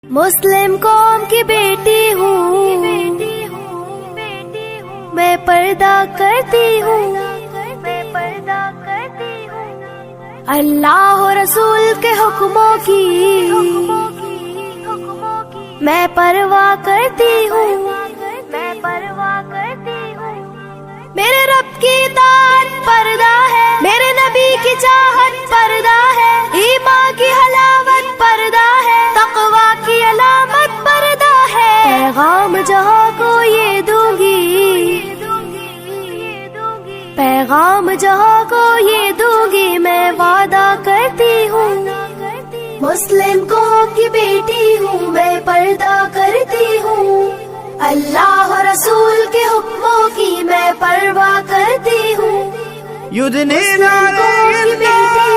مسلم قوم کی بیٹی ہوں میں پردہ کرتی ہوں اللہ و رسول کے حکموں کی میں پرواہ کرتی ہوں میرے رب کی اطاعت پردہ ہے، میرے نبی کی چاہت پردہ ہے، ایمان کی حلاوت پردہ ہے، تقوی کی علامت پردہ ہے۔ پیغام جہاں کو یہ دوں گی، پیغام جہاں کو یہ دوں گی، میں وعدہ کرتی ہوں۔ مسلم قوم کی بیٹی ہوں میں پردہ کرتی ہوں، اللہ و رسول کے حکموں کی میں پرواہ کرتی ہوں۔ یدنین مسلم قوم کی علیہن بیٹی